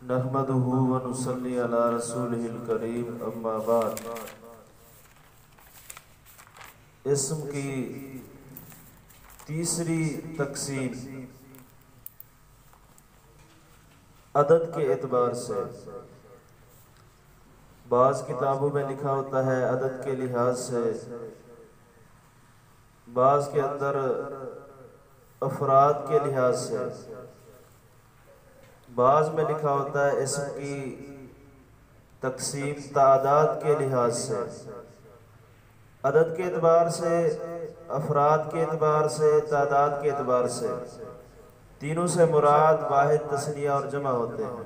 نحمدہ ونصلی علی رسولہ الکریم اما بعد۔ اسم کی تیسری تقسیم عدد کے اعتبار سے، بعض کتابوں میں لکھا ہوتا ہے عدد کے لحاظ سے، بعض کے اندر افراد کے لحاظ سے، بعض میں لکھا ہوتا ہے اسم کی تقسیم تعداد کے لحاظ سے، عدد کے اعتبار سے، افراد کے اعتبار سے، تعداد کے اعتبار سے، تینوں سے مراد واحد، تثنیہ اور جمع ہوتے ہیں۔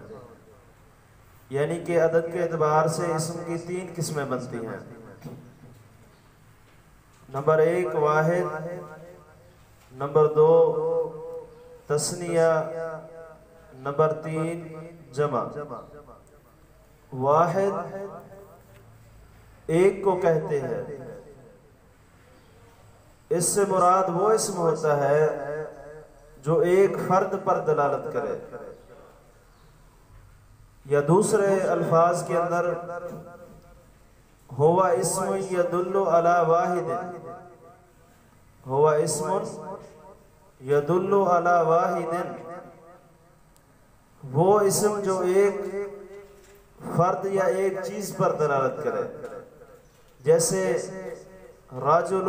یعنی کہ عدد کے اعتبار سے اسم کی تین قسمیں بنتی ہیں۔ نمبر ایک واحد، نمبر دو تثنیہ، نمبر تین جمع۔ واحد ایک کو کہتے ہیں، اس سے مراد وہ اسم ہوتا ہے جو ایک فرد پر دلالت کرے، یا دوسرے الفاظ کے اندر ہوا اسم یدل علی واحد، ہوا اسم یدل علی واحد، وہ اسم جو ایک فرد یا ایک چیز پر دلالت کرے، جیسے رجل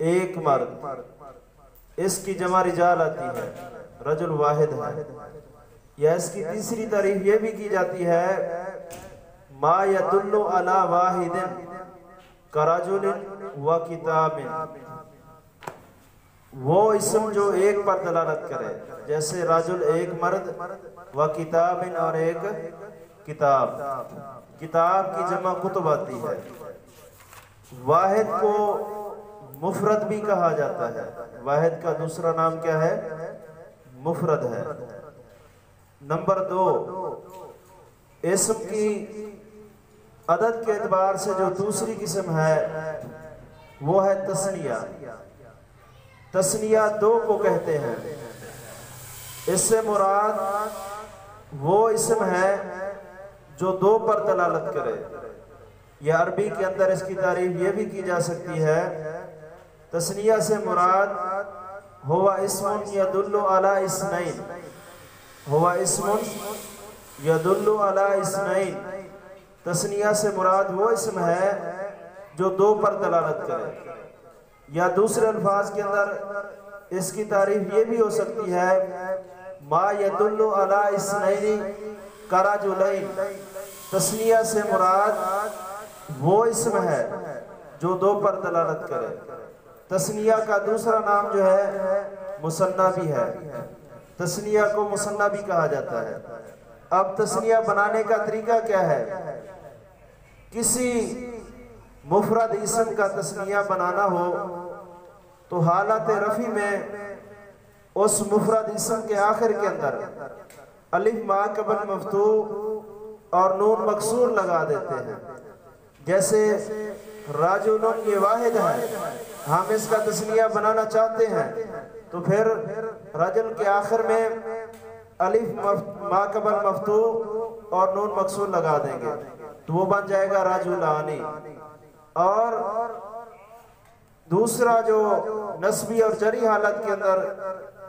ایک مرد، اس کی جمع رجال آتی ہے، رجل واحد ہے۔ یا اس کی تیسری تعریف یہ بھی کی جاتی ہے ما یدل علی واحد کرجل و کتاب، وہ اسم جو ایک پر دلالت کرے، جیسے رجل ایک مرد، و کتاب اور ایک کتاب، کتاب کی جمع کتب آتی ہے۔ واحد کو مفرد بھی کہا جاتا ہے، واحد کا دوسرا نام کیا ہے؟ مفرد ہے۔ نمبر دو، اسم کی عدد کے اعتبار سے جو دوسری قسم ہے وہ ہے تثنیہ۔ تثنیہ دو کو کہتے ہیں، اس سے مراد وہ اسم ہے جو دو پر دلالت کرے، یا عربی کے اندر اس کی تعریف یہ بھی کی جا سکتی ہے، تثنیہ سے مراد ہوا اسم یدل علی اثنین، ہوا اسم یدل علی اثنین، تثنیہ سے مراد وہ اسم ہے جو دو پر دلالت کرے، یا دوسرے الفاظ کے اندر اس کی تعریف یہ بھی ہو سکتی ہے ما یدل علی اثنین کرجلین، تثنیہ سے مراد وہ اسم ہے جو دو پر دلالت کرے۔ تثنیہ کا دوسرا نام جو ہے مثنیٰ بھی ہے، تثنیہ کو مثنیٰ بھی کہا جاتا ہے۔ اب تثنیہ بنانے کا طریقہ کیا ہے؟ کسی مفرد اسم کا تثنیہ بنانا ہو تو حالت رفع میں اس مفرد اسم کے آخر کے اندر الف ما قبل مفتوح اور نون مکسور لگا دیتے ہیں، جیسے رجل یہ واحد ہے، ہم اس کا تثنیہ بنانا چاہتے ہیں تو پھر رجل کے آخر میں الف ما قبل مفتوح اور نون مکسور لگا دیں گے تو وہ بن جائے گا رجلانی۔ اور دوسرا جو نسبی اور جری حالت کے اندر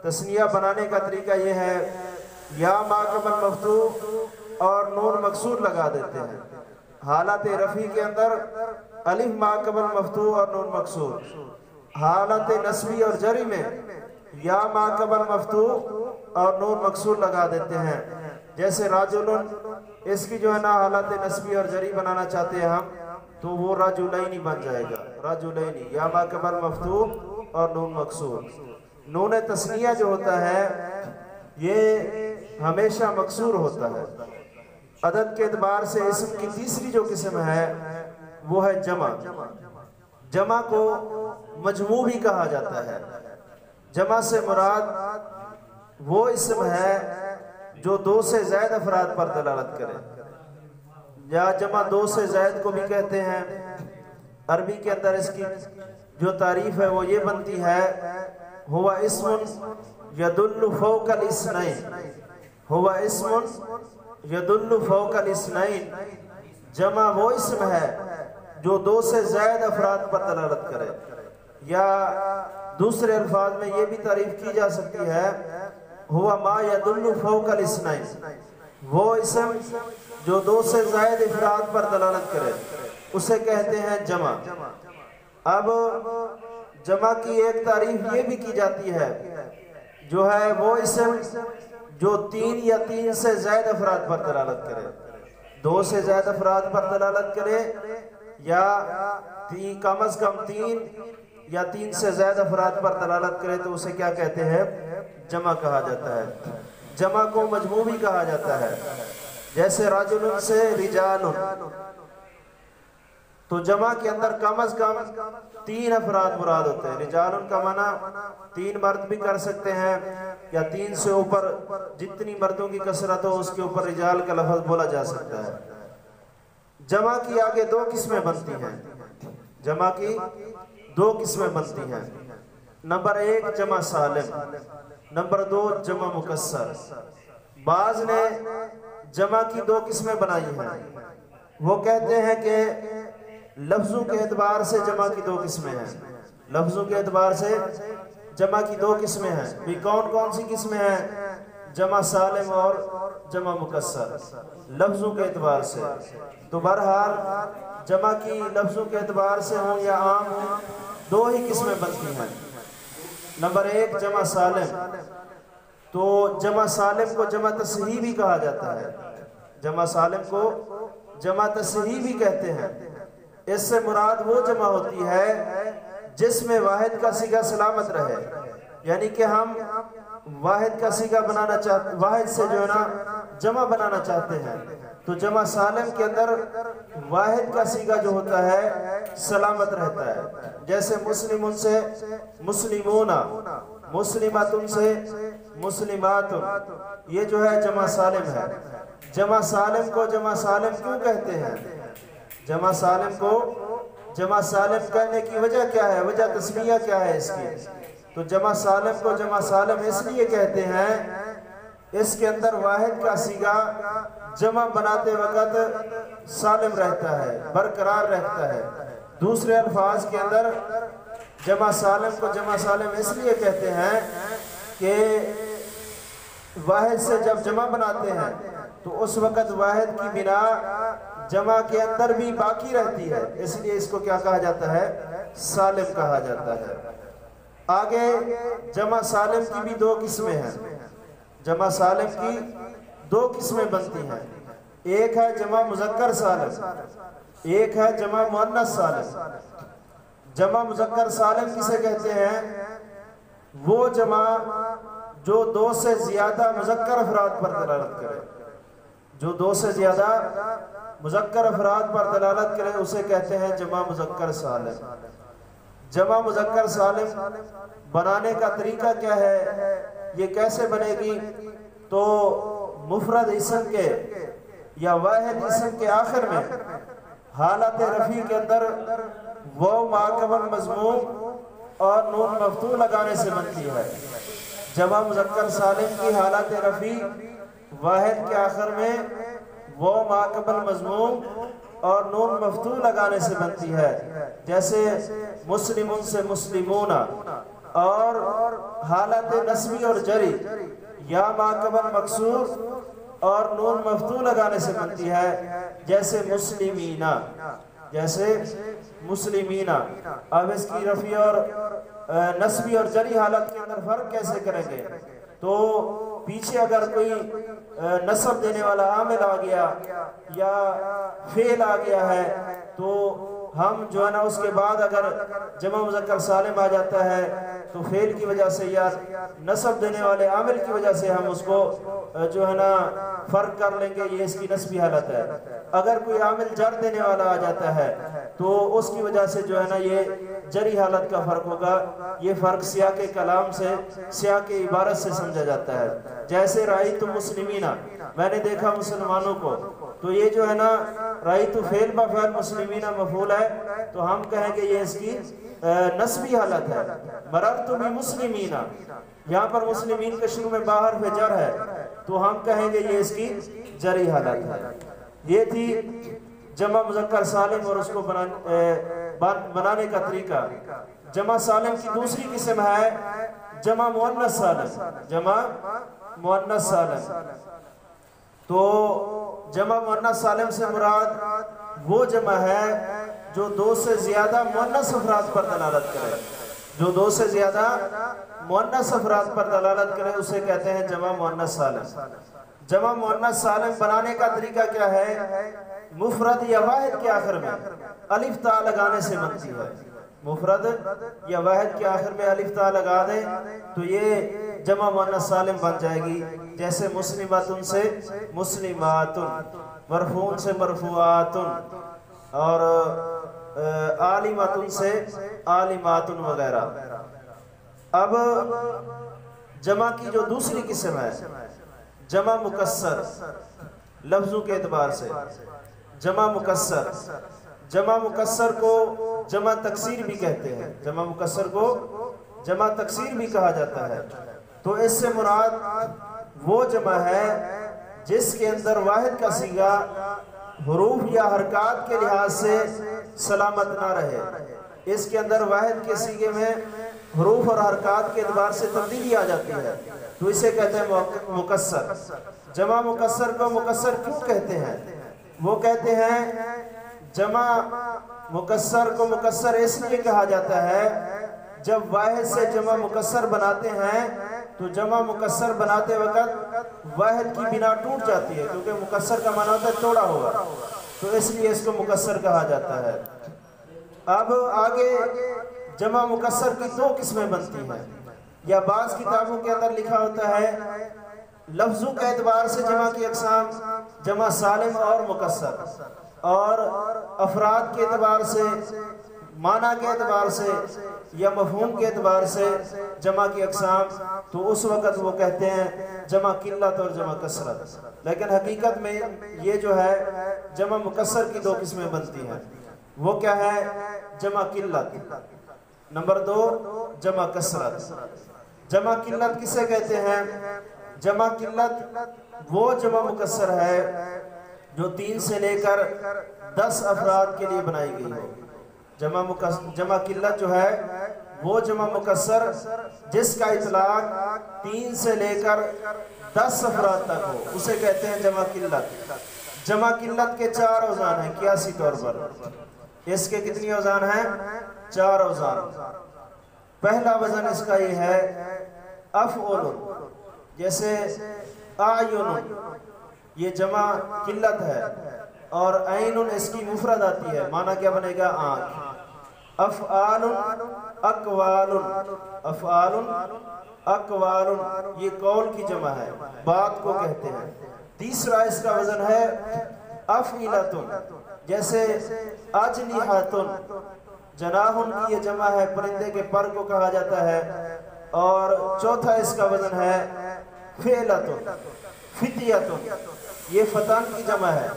تثنیہ بنانے کا طریقہ یہ ہے یا ما قبل مفتوح اور نون مکسور لگا دیتے ہیں، حالت رفع کے اندر الف ما قبل مفتوح اور نون مکسور، حالت نسبی اور جری میں یا ما قبل مفتوح اور نون مکسور لگا دیتے ہیں، جیسے راجلن، اس کی جو ہے نا حالت نسبی اور جری بنانا چاہتے ہیں ہم تو وہ راجلینی بن جائے گا، راجلینی، یا ما قبل مفتوح اور نون مکسور۔ نون تثنیہ جو ہوتا ہے یہ ہمیشہ مکسور ہوتا ہے۔ عدد کے اعتبار سے اسم کی تیسری جو قسم ہے وہ ہے جمع۔ جمع کو مجموع بھی کہا جاتا ہے۔ جمع سے مراد وہ اسم ہے جو دو سے زائد افراد پر دلالت کرے، یا جمع دو سے زائد کو بھی کہتے ہیں۔ عربی کے اندر اس کی جو تعریف ہے وہ یہ بنتی ہے ہوا اسم یدل فوق الاثنین، ہوا اسم یدل فوق الاثنین، جمع وہ اسم ہے جو دو سے زائد افراد پر دلالت کرے، یا دوسرے الفاظ میں یہ بھی تعریف کی جا سکتی ہے ہوا ما یدل فوق الاثنین، وہ اسم جو دو سے زائد افراد پر دلالت کرے اسے کہتے ہیں جمع۔ اب جمع کی ایک تعریف یہ بھی کی جاتی ہے جو ہے وہ اسم جو تین یا تین سے زائد افراد پر دلالت کرے، دو سے زائد افراد پر دلالت کرے یا کم از کم تین یا تین سے زائد افراد پر دلالت کرے تو اسے کیا کہتے ہیں؟ جمع کہا جاتا ہے۔ جمع کو مجموع بھی کہا جاتا ہے، جیسے رجل سے رجال، تو جمع کے اندر کم از کم تین افراد مراد ہوتے ہیں۔ رجال کا معنی تین مرد بھی کر سکتے ہیں، یا تین سے اوپر جتنی مردوں کی کثرت ہو اس کے اوپر رجال کا لفظ بولا جا سکتا ہے۔ جمع کی آگے دو قسمیں بنتی ہیں، جمع کی دو قسمیں بنتی ہیں، نمبر ایک جمع سالم، نمبر دو جمع مکسر۔ بعض نے جمع کی دو قسمیں بنائی ہیں، وہ کہتے ہیں کہ لفظوں کے اعتبار سے جمع کی دو قسمیں ہیں، لفظوں کے اعتبار سے جمع کی دو قسمیں ہیں۔ بھی کون کون سی قسمیں ہیں؟ جمع سالم اور جمع مکسر، لفظوں کے اعتبار سے۔ تو بہرحال جمع کی لفظوں کے اعتبار سے ہوں یا عام ہوں، دو ہی قسمیں بنتی ہیں۔ نمبر ایک جمع سالم، تو جمع سالم کو جمع تصحیح بھی کہا جاتا ہے، جمع سالم کو جمع تصحیح بھی کہتے ہیں۔ اس سے مراد وہ جمع ہوتی ہے جس میں واحد کا صیغہ سلامت رہے، یعنی کہ ہم واحد کا صیغہ بنانا چاہتے، واحد سے جو ہے نا جمع بنانا چاہتے ہیں، تو جمع سالم کے اندر واحد کا صیغہ جو ہوتا ہے سلامت رہتا ہے، جیسے مسلمون سے مسلمون، مسلماتن سے مسلماتن، یہ جو ہے جمع سالم ہے۔ جمع سالم کو جمع سالم کیوں کہتے ہیں؟ جمع سالم کو جمع سالم کہنے کی وجہ کیا ہے؟ وجہ تسمیہ کیا ہے اس کی؟ تو جمع سالم کو جمع سالم اس لیے کہتے ہیں اس کے اندر واحد کا صیغہ جمع بناتے وقت سالم رہتا ہے، برقرار رہتا ہے۔ دوسرے الفاظ کے اندر جمع سالم کو جمع سالم اس لیے کہتے ہیں کہ واحد سے جب جمع بناتے ہیں تو اس وقت واحد کی بنا جمع کے اندر بھی باقی رہتی ہے، اس لیے اس کو کیا کہا جاتا ہے؟ سالم کہا جاتا ہے۔ آگے جمع سالم کی بھی دو قسمیں ہیں، جمع سالم کی دو قسمیں بنتی ہیں، ایک ہے جمع مذکر سالم، ایک ہے جمع مؤنث سالم۔ جمع مذکر سالم کسے کہتے ہیں؟ وہ جمع جو دو سے زیادہ مذکر افراد پر دلالت کرے، جو دو سے زیادہ مذکر افراد پر دلالت کرے اسے کہتے ہیں جمع مذکر سالم۔ جمع مذکر سالم بنانے کا طریقہ کیا ہے؟ یہ کیسے بنے گی؟ تو مفرد اسم کے یا واحد اسم کے آخر میں حالت رفع کے اندر واو ما قبل مضموم اور نون مفتوح لگانے سے بنتی ہے۔ جمع مذکر سالم کی حالت رفع واحد کے آخر میں واو ما قبل مضموم اور نون مفتوح لگانے سے بنتی ہے، جیسے مسلمون سے مسلمون، اور حالت نصبی اور جری یا ما قبل مکسور اور نون مفتوح لگانے سے بنتی ہے، جیسے مسلمین، جیسے مسلمین۔ اب اس کی رفع اور نصبی اور جری حالت کے اندر فرق کیسے کریں گے؟ تو پیچھے اگر کوئی نصب دینے والا عامل آ گیا یا فعل آ گیا ہے تو ہم جو ہے نا اس کے بعد اگر جمع مذکر سالم آ جاتا ہے تو فعل کی وجہ سے یا نصب دینے والے عامل کی وجہ سے ہم اس کو جو ہے نا فرق کر لیں گے، یہ اس کی نصبی حالت ہے۔ اگر کوئی عامل جر دینے والا آ جاتا ہے تو اس کی وجہ سے جو ہے نا یہ جری حالت کا فرق ہوگا۔ یہ فرق سیاق کلام سے، سیاق عبارت سے سمجھا جاتا ہے، جیسے رأیت مسلمین، میں نے دیکھا مسلمانوں کو، تو یہ جو ہے نا رأیت فعل بفعل مسلمین مفعول ہے تو ہم کہیں کہ یہ اس کی نصبی حالت ہے۔ مررت بمسلمین، یہاں پر مسلمین کے شروع میں باہر پہ جر ہے تو ہم کہیں گے یہ اس کی جری حالت ہے۔ یہ تھی جمع مذکر سالم اور اس کو بنانے کا طریقہ۔ جمع سالم کی دوسری قسم ہے جمع مؤنث سالم۔ جمع مؤنث سالم، تو جمع مؤنث سالم سے مراد وہ جمع ہے جو دو سے زیادہ مؤنث افراد پر دلالت کرے۔ جو دو سے زیادہ مؤنث افراد پر دلالت کرے اسے کہتے ہیں جمع مؤنث سالم۔ جمع مؤنث سالم بنانے کا طریقہ کیا ہے؟ مفرد یا واحد کے آخر میں الف تا لگانے سے بنتی ہے۔ مفرد یا واحد کے آخر میں الف تا لگا دیں تو یہ جمع مؤنث سالم بن جائے گی۔ جیسے مسلماتن سے مسلماتن، مرفوعن سے مرفوعاتن، اور عالماتن سے عالماتن وغیرہ۔ اب جمع کی جو دوسری قسم ہے جمع مکسر، لفظوں کے اعتبار سے جمع مکسر۔ جمع مکسر کو جمع تکسیر بھی کہتے ہیں۔ جمع مکسر کو جمع تکسیر بھی کہا جاتا ہے۔ تو اس سے مراد وہ جمع ہے جس کے اندر واحد کا صیغہ حروف یا حرکات کے لحاظ سے سلامت نہ رہے۔ اس کے اندر واحد کے صیغے میں حروف اور حرکات کے اعتبار سے تبدیلی آ جاتی ہے، تو اسے کہتے ہیں مکسر۔ جمع مکسر کو مکسر کیوں کہتے ہیں؟ وہ کہتے ہیں جمع مکسر کو مکسر اس لیے کہا جاتا ہے جب واحد سے جمع مکسر بناتے ہیں تو جمع مکسر بناتے وقت واحد کی بنا ٹوٹ جاتی ہے، کیونکہ مکسر کا معنی ہوتا ہے توڑا ہوا، تو اس لیے اس کو مکسر کہا جاتا ہے۔ اب آگے جمع مکسر کی دو قسمیں بنتی ہیں، یا بعض کتابوں کے اندر لکھا ہوتا ہے لفظوں کے اعتبار سے جمع کی اقسام جمع سالم اور مکسر، اور افراد کے اعتبار سے، معنی کے اعتبار سے یا مفہوم کے اعتبار سے جمع کی اقسام، تو اس وقت وہ کہتے ہیں جمع قلت اور جمع کثرت۔ لیکن حقیقت میں یہ جو ہے جمع مکسر کی دو قسمیں بنتی ہیں۔ وہ کیا ہے؟ جمع قلت، نمبر دو جمع کثرت۔ جمع قلت کسے کہتے ہیں؟ جمع قلت وہ جمع مکسر ہے جو 3 سے لے کر 10 افراد کے لیے بنائی گئی ہو۔ جمع قلت جو ہے وہ جمع مکسر جس کا اطلاق 3 سے لے کر 10 افراد تک ہو، اسے کہتے ہیں جمع قلت۔ جمع قلت کے 4 اوزان ہیں قیاسی طور پر۔ اس کے کتنی اوزان ہیں؟ 4 اوزان۔ پہلا وزن اس کا یہ ہے افعل، جیسے اعین، یہ جمع قلت ہے، اور عین اس کی مفرد آتی ہے، معنی کیا بنے گا؟ آنکھ۔ افعال اقوال، افعال اقوال یہ قول کی جمع ہے، بات کو کہتے ہیں۔ تیسرا اس کا وزن ہے افعلۃ، جیسے اجنحۃ، جناح کی یہ جمع ہے، پرندے کے پر کو کہا جاتا ہے۔ اور چوتھا اس کا وزن ہے فعلۃ، فتیۃ، یہ فتان کی جمع ہے،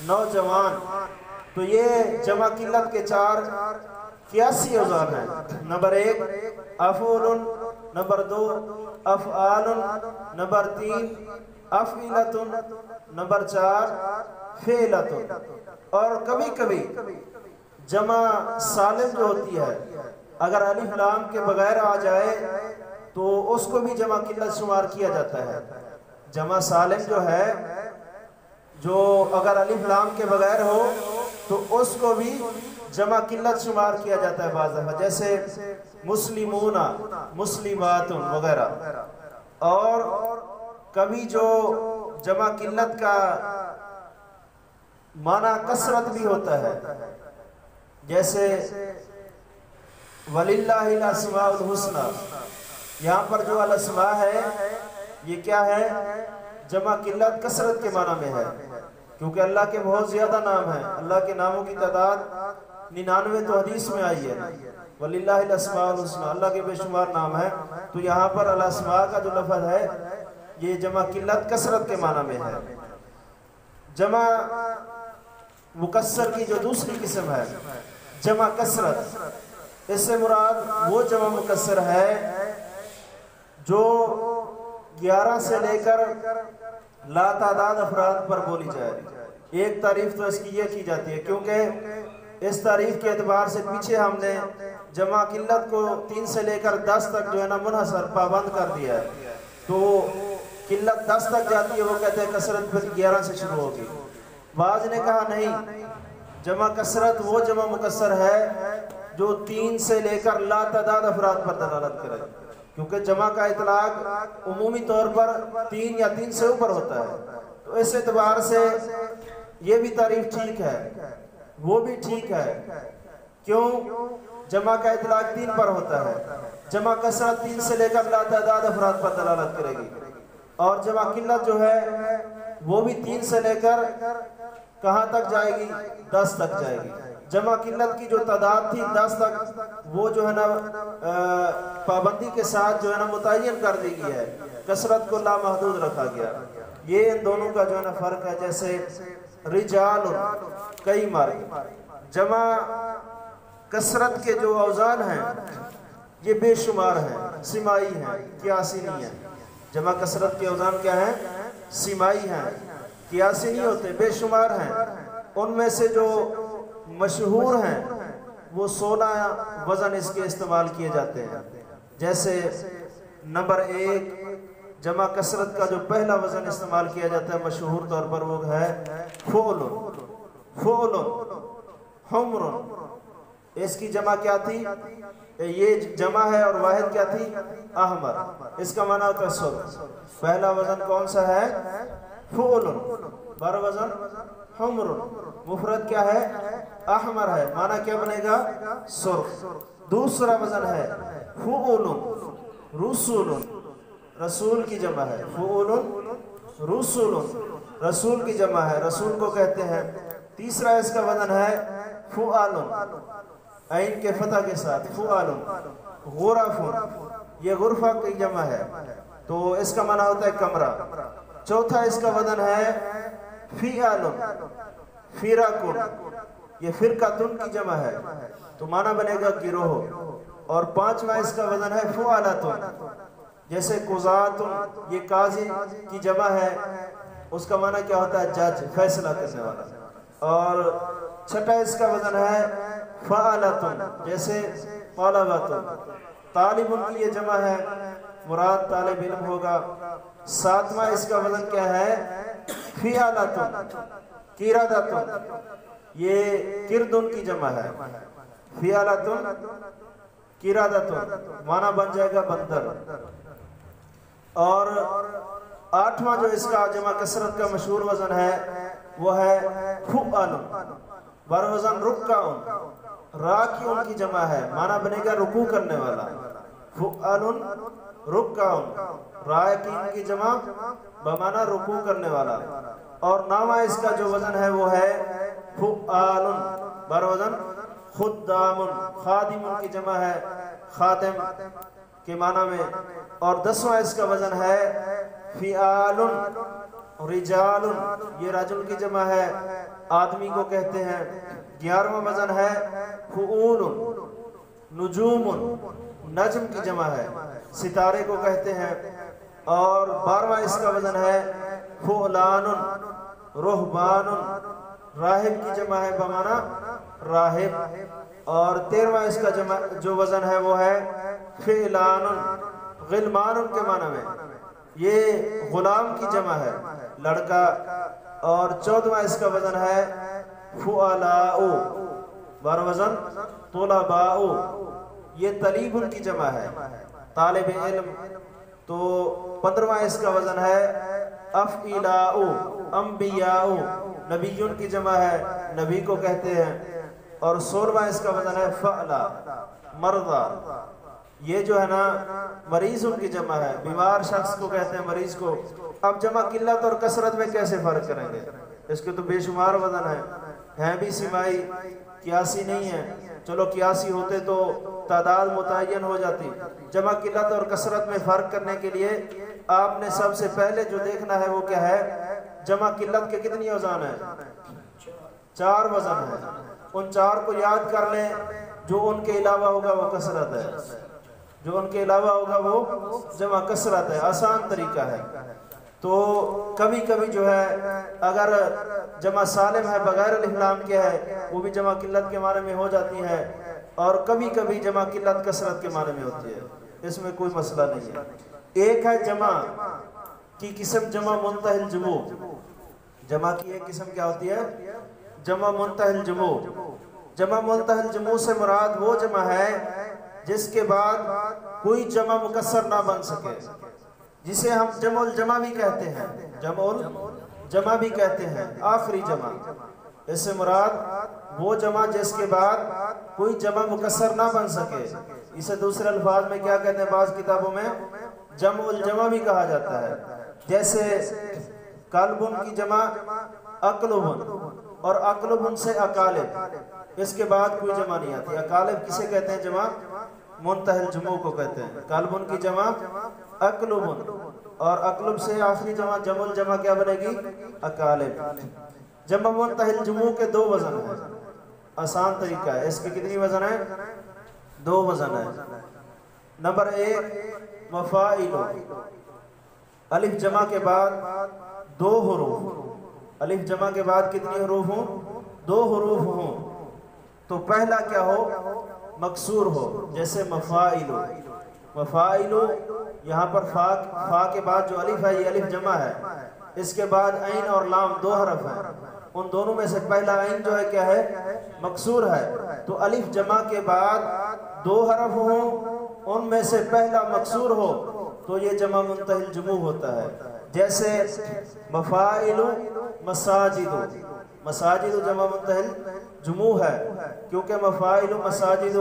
نوجوان۔ تو یہ جمع قلت کے 4 قیاسی اوزان ہیں۔ نمبر 1 افعول، نمبر 2 افعال، نمبر 3 افعلۃ، نمبر 4 فعلۃ۔ اور کبھی کبھی جمع سالم جو ہوتی ہے اگر الف لام کے بغیر آ جائے تو اس کو بھی جمع قلت شمار کیا جاتا ہے۔ جمع سالم جو ہے جو اگر الف لام کے بغیر ہو تو اس کو بھی جمع قلت شمار کیا جاتا ہے بعض دفعہ، جیسے مسلمون، مسلمات وغیرہ۔ اور کبھی جو جمع قلت کا معنی کثرت بھی ہوتا ہے، جیسے وَلِلَّهِ الْأَسْمَاءُ الْحُسْنَى، یہاں پر جو الاسماء ہے یہ کیا ہے؟ جمع قلت کثرت کے معنی میں ہے، کیونکہ اللہ کے بہت زیادہ نام ہیں، اللہ کے ناموں کی تعداد 99 تو حدیث میں آئی ہے۔ وَلِلَّهِ الْأَسْمَاءُ الْحُسْنَى، اللہ کے بے شمار نام ہیں، تو یہاں پر الاسماء کا جو لفظ ہے یہ جمع قلت کثرت کے معنی میں ہے۔ جمع مکسر کی جو دوسری قسم ہے جمع کثرت، اس سے مراد وہ جمع مکسر ہے جو 11 سے لے کر لا تعداد افراد پر بولی جائے. ایک تعریف تو اس کی یہ کی جاتی ہے کیونکہ اس تعریف کے اعتبار سے پیچھے ہم نے جمع قلت کو 3 سے لے کر 10 تک جو ہے نا منحصر پابند کر دیا ہے. تو قلت 10 تک جاتی ہے، وہ کہتے ہیں کثرت پھر 11 سے شروع ہوگی. بعض نے کہا نہیں، جمع کثرت وہ جمع مکسر ہے جو 3 سے لے کر لا تعداد افراد پر دلالت کرے، کیونکہ جمع کا اطلاق عمومی طور پر 3 یا 3 سے اوپر ہوتا ہے. تو اس اعتبار سے یہ بھی تعریف ٹھیک ہے، وہ بھی ٹھیک ہے. کیوں؟ جمع کا اطلاق 3 پر ہوتا ہے. جمع کثرت 3 سے لے کر لا تعداد افراد پر دلالت کرے گی، اور جمع قلت جو ہے وہ بھی 3 سے لے کر کہاں تک جائے گی؟ 10 تک جائے گی. جمع قلت کی جو تعداد تھی 10 تک، وہ جو ہے نا پابندی کے ساتھ جو ہے نا متعین کر دی گئی ہے، کثرت کو لامحدود رکھا گیا. یہ ان دونوں کا جو ہے نا فرق ہے. جیسے رجال، کئی مرد. جمع کثرت کے جو اوزان ہیں یہ بے شمار ہیں، سمائی ہیں، قیاسی نہیں ہیں. جمع کثرت کے اوزان کیا ہیں؟ سمائی ہیں، قیاسی نہیں ہوتے، بے شمار ہیں. ان میں سے جو مشہور ہیں وہ 16 وزن اس کے استعمال کیے جاتے ہیں. جیسے نمبر 1 جمع کثرت کا جو پہلا وزن استعمال کیا جاتا ہے مشہور طور پر وہ ہے فعل. فعل، حمر. اس کی جمع کیا تھی؟ یہ جمع ہے اور واحد کیا تھی؟ احمر. اس کا معنی ہوتا ہے سرخ. پہلا وزن کون سا ہے؟ فعل. بر وزن حمر. مفرد کیا ہے؟ احمر ہے. معنی کیا بنے گا؟ سرخ. دوسرا وزن ہے فعل. رسول. رسول کی جمع ہے. فعل رسول، رسول کی جمع ہے، رسول کو کہتے ہیں. تیسرا اس کا وزن ہے فعال، عین کے فتح کے ساتھ فعال. غرف، یہ غرفہ کی جمع ہے تو اس کا معنی ہوتا ہے کمرہ. چوتھا اس کا وزن ہے فعال، فرق. یہ فرقتن کی جمع ہے تو معنی بنے گا گروہ. اور پانچواں اس کا وزن ہے فعالتن. جیسے قضاتن، یہ قاضی کی جمع ہے، اس کا معنی کیا ہوتا ہے؟ جج، فیصلہ کرنے والا. اور چھٹا اس کا وزن ہے فعالتن، جیسے طالبتن. طالبن کی یہ جمع ہے، مراد طالب علم ہوگا. ساتواں اس کا وزن کیا ہے؟ فعالتن. قردتن، یہ کردن کی جمع ہے. فعالتن قردتن، معنی بن جائے گا بندر. اور آٹھواں جو اس کا جمع کثرت کا مشہور وزن ہے وہ ہے فعال. بر وزن رکعن. راکعن کی جمع ہے، معنی بنے گا رکوع کرنے والا. فعال رکعن. راکعن کی جمع بمعنی رکوع کرنے والا. اور نواں اس کا جو وزن ہے وہ ہے فعال. بر وزن خدام. خادم کی جمع ہے، خادم کے معنی میں. اور 10واں اس کا وزن ہے فعال رجال. یہ رجل کی جمع ہے، آدمی کو کہتے ہیں. 11واں وزن ہے فعول نجوم. نجم کی جمع ہے، ستارے کو کہتے ہیں. اور 12واں اس کا وزن ہے فعلان رہبان. راہب کی جمع ہے بمعنی راہب. اور 13واں اس کا جو وزن ہے وہ ہے فعلان غلمان کے معنی میں. یہ غلام کی جمع ہے، لڑکا. اور 14واں اس کا وزن ہے فعلاء. بر وزن طلباء. یہ طلیب کی جمع ہے، طالب علم. تو 15واں اس کا وزن ہے افعلاء. انبیاء، نبیون کی جمع ہے، نبی کو کہتے ہیں. اور 16واں اس کا وزن ہے فعلا، مرضى. یہ جو ہے نا مریض ان کی جمع ہے، بیمار شخص کو کہتے ہیں مریض کو. اب جمع قلت اور کثرت میں کیسے فرق کریں گے؟ اس کے تو بے شمار وزن ہیں بھی سمائی، قیاسی نہیں ہے. چلو قیاسی ہوتے تو تعداد متعین ہو جاتی. جمع قلت اور کثرت میں فرق کرنے کے لیے آپ نے سب سے پہلے جو دیکھنا ہے وہ کیا ہے؟ جمع قلت کے کتنی اوزان ہیں؟ 4 وزن ہیں. ان 4 کو یاد کر لیں، جو ان کے علاوہ ہوگا وہ کثرت ہے. جو ان کے علاوہ ہوگا وہ جمع کثرت ہے، آسان طریقہ ہے۔ تو کبھی کبھی جو ہے اگر جمع سالم ہے بغیر الف لام کے ہے وہ بھی جمع قلت کے معنی میں ہو جاتی ہے، اور کبھی کبھی جمع قلت کثرت کے معنی میں ہوتی ہے، اس میں کوئی مسئلہ نہیں ہے۔ ایک ہے جمع کی قسم جمع منتہی الجموع، جمع کی ایک قسم کیا ہوتی ہے؟ جمع منتہی الجموع۔ جمع منتہی الجموع سے مراد وہ جمع ہے جس کے بعد کوئی جمع مکسر نہ بن سکے، جسے ہم جمع الجمع بھی کہتے ہیں، جمع الجمع بھی کہتے ہیں، آخری جمع۔ اس سے مراد وہ جمع جس کے بعد کوئی جمع مکسر نہ بن سکے، اسے دوسرے الفاظ میں کیا کہتے ہیں؟ بعض کتابوں میں جمع الجمع بھی کہا جاتا ہے، جیسے قلبن کی جمع اقلبن، اور اقلبن سے اقالب، اس کے بعد کوئی جمع نہیں آتی۔ اقالب کسے کہتے ہیں؟ جمع منتہی الجموع کو کہتے ہیں۔ قلبن کی جمع اقلبن، اور اقلب سے آخری جمع جمع الجمع کیا بنے گی؟ اقالب۔ جمع منتہی الجموع کے دو وزن ہیں، آسان طریقہ ہے۔ اس کی کتنی وزن ہے؟ دو وزن ہے۔ نمبر ایک مفاعل، الف جمع کے بعد دو حروف، الف جمع کے بعد کتنی حروف ہوں؟ دو حروف ہوں، تو پہلا کیا ہو؟ مکسور ہو، جیسے مفاعل۔ مفاعل یہاں پر فا کے بعد جو الف ہے یہ الف جمع ہے، اس کے بعد عین اور لام دو حرف ہیں، ان دونوں میں سے پہلا عین جو ہے کیا ہے؟ مکسور ہے۔ تو الف جمع کے بعد دو حرف ہوں، ان میں سے پہلا مکسور ہو تو یہ جمع منتہی الجموع ہوتا ہے، جیسے مفاعل مساجد۔ مساجد جمع منتہی الجموع ہے، کیونکہ مفاعل مساجد،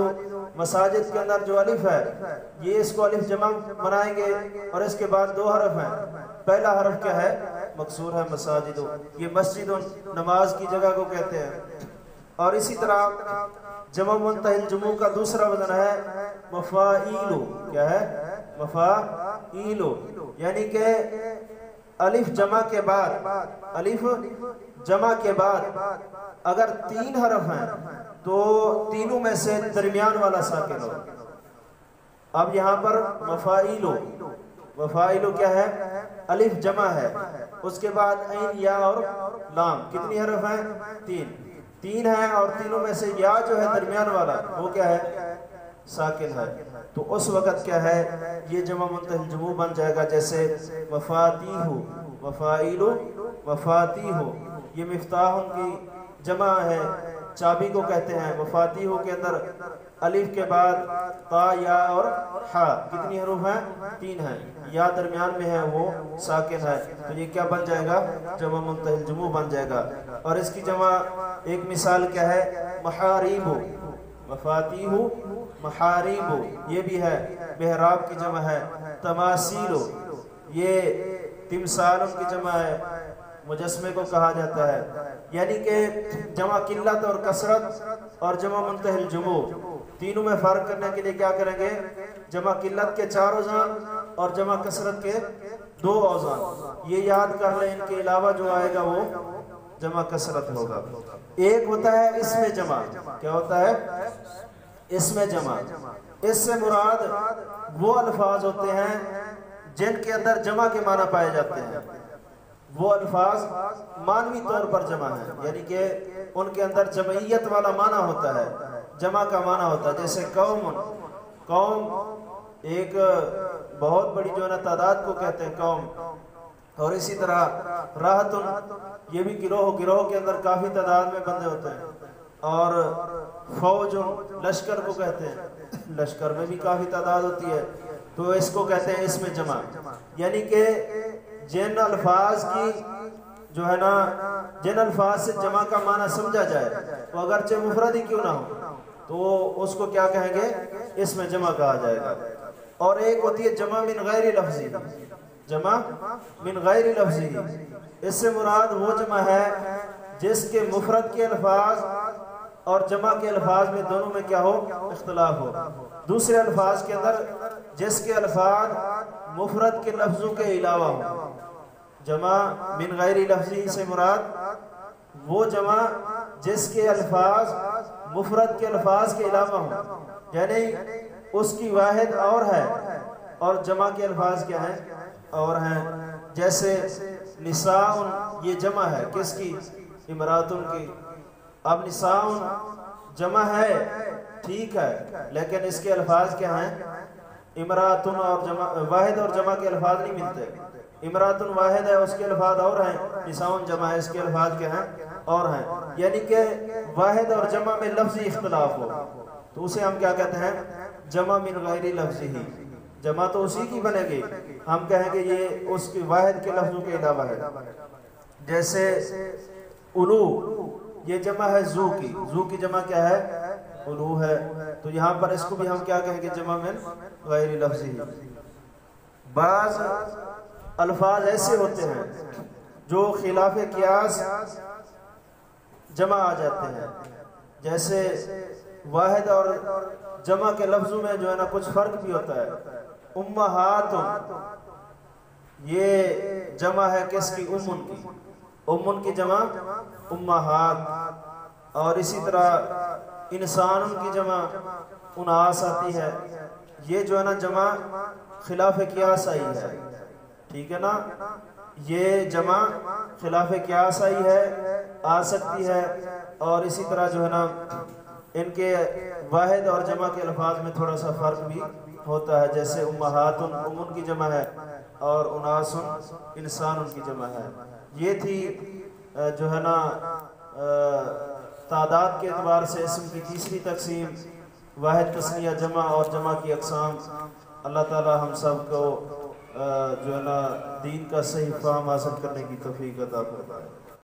مساجد کے اندر جو الف ہے یہ اس کو الف جمع بنائیں گے، اور اس کے بعد دو حرف ہیں، پہلا حرف کیا ہے؟ مکسور ہے، مساجد۔ یہ مسجد نماز کی جگہ کو کہتے ہیں۔ اور اسی طرح جمع منتہی الجموع کا دوسرا وزن ہے مفاعیل۔ کیا ہے؟ مفاعیل، یعنی کہ الف جمع کے بعد، الف جمع کے بعد اگر تین حرف ہیں تو تینوں میں سے درمیان والا ساکن ہو۔ اب یہاں پر مفاعیل، مفاعیل کیا ہے؟ الف جمع ہے، اس کے بعد عین یا اور لام، کتنی حرف ہیں؟ تین ہیں، اور تینوں میں سے یا جو ہے درمیان والا وہ کیا ہے؟ ساکن ہے۔ تو اس وقت کیا ہے؟ یہ جمع منتہی الجموع بن جائے گا، جیسے مفاتیح، مفاعیل مفاتیح، یہ مفتاح کی جمع ہے، چابی کو کہتے ہیں۔ مفاتیح کے اندر الف کے بعد تا، یا اور ہا، کتنی حروف ہیں؟ تین ہیں، یا درمیان میں ہے وہ ساکن ہے، تو یہ کیا بن جائے گا؟ جمع منتہی الجموع بن جائے گا۔ اور اس کی جمع ایک مثال کیا ہے؟ محاریب، مفاتیح محاریب، یہ بھی ہے، محراب کی جمع ہے۔ تماثیل، یہ تمثال کی جمع ہے، مجسمے کو کہا جاتا ہے۔ یعنی کہ جمع قلت اور کثرت اور جمع منتہی الجموع تینوں میں فرق کرنے کے لیے کیا کریں گے؟ جمع قلت کے 4 اوزان اور جمع کثرت کے 2 اوزان، یہ یاد کر لیں، ان کے علاوہ جو آئے گا وہ جمع کثرت ہوگا۔ ایک ہوتا ہے اسم جمع، کیا ہوتا ہے؟ اسم جمع، اس سے مراد وہ الفاظ ہوتے ہیں جن کے اندر جمع کے معنی پائے جاتے ہیں، وہ الفاظ معنوی طور پر جمع ہیں، یعنی کہ ان کے اندر جمعیت والا معنی ہوتا ہے، جمع کا معنی ہوتا ہے، جیسے قوم، قوم ایک بہت بڑی جو ہے تعداد کو کہتے ہیں قوم۔ اور اسی طرح راحتن، یہ بھی گروہ، گروہ کے اندر کافی تعداد میں بندے ہوتے ہیں۔ اور فوج، لشکر کو کہتے ہیں، لشکر میں بھی کافی تعداد ہوتی ہے، تو اس کو کہتے ہیں اسم جمع۔ یعنی کہ جن الفاظ کی جو ہے نا، جن الفاظ سے جمع کا معنی سمجھا جائے تو اگرچہ مفرد ہی کیوں نہ ہو تو اس کو کیا کہیں گے؟ اسم جمع کہا جائے گا۔ اور ایک ہوتی ہے جمع من غیر لفظی، جمع من غیر لفظی، اس سے مراد وہ جمع ہے جس کے مفرد کے الفاظ اور جمع کے الفاظ میں دونوں میں کیا ہو؟ اختلاف ہو۔ دوسرے الفاظ کے اندر جس کے الفاظ مفرد کے لفظوں کے علاوہ ہو۔ جمع من غیر لفظی سے مراد وہ جمع جس کے الفاظ مفرد کے الفاظ کے علاوہ ہوں، یعنی اس کی واحد اور ہے اور جمع کے الفاظ کیا ہیں؟ اور ہیں. جیسے نساء یہ جمع ہے کس کی؟ امراتن کی. اب نساء جمع ہے ٹھیک ہے لیکن اس کے الفاظ کیا ہیں؟ امراتن. اور جمع واحد اور جمع کے الفاظ نہیں ملتے. امراتن واحد ہے اس کے الفاظ اور ہیں، نساء جمع ہے اس کے الفاظ کیا ہیں؟ اور ہیں. یعنی کہ واحد اور جمع میں لفظی اختلاف ہو تو اسے ہم کیا کہتے ہیں؟ جمع من غیر لفظی ہی. جمع تو اسی کی بنے گی، ہم کہیں گے یہ اس کی واحد کے لفظوں کے علاوہ ہے. جیسے الو یہ جمع ہے زو کی. زو کی جمع کیا ہے؟ الو ہے. تو یہاں پر اس کو بھی ہم کیا کہیں گے؟ جمع من غیر لفظی ہی. بعض الفاظ ایسے ہوتے ہیں جو خلاف قیاس جمع آ جاتے ہیں. جیسے واحد اور جمع کے لفظوں میں جو ہے نا کچھ فرق بھی ہوتا ہے. امہات یہ جمع ہے کس کی؟ امن کی. امن کی جمع امہات. اور اسی طرح انسان کی جمع اناس آتی ہے. یہ جو ہے نا جمع خلاف قیاس آئی ہے. ٹھیک ہے نا، یہ جمع خلاف قیاس آئی ہے، آ سکتی ہے. اور اسی طرح جو ہے نا ان کے واحد اور جمع کے الفاظ میں تھوڑا سا فرق بھی ہوتا ہے. جیسے امہات امن کی جمع ہے اور اناس انسان کی جمع ہے. یہ تھی جو ہے نا تعداد کے اعتبار سے اسم کی تیسری تقسیم، واحد تثنیہ جمع اور جمع کی اقسام. اللہ تعالی ہم سب کو جو ہے نا دین کا صحیح فہم حاصل کرنے کی توفیق عطا فرمائے.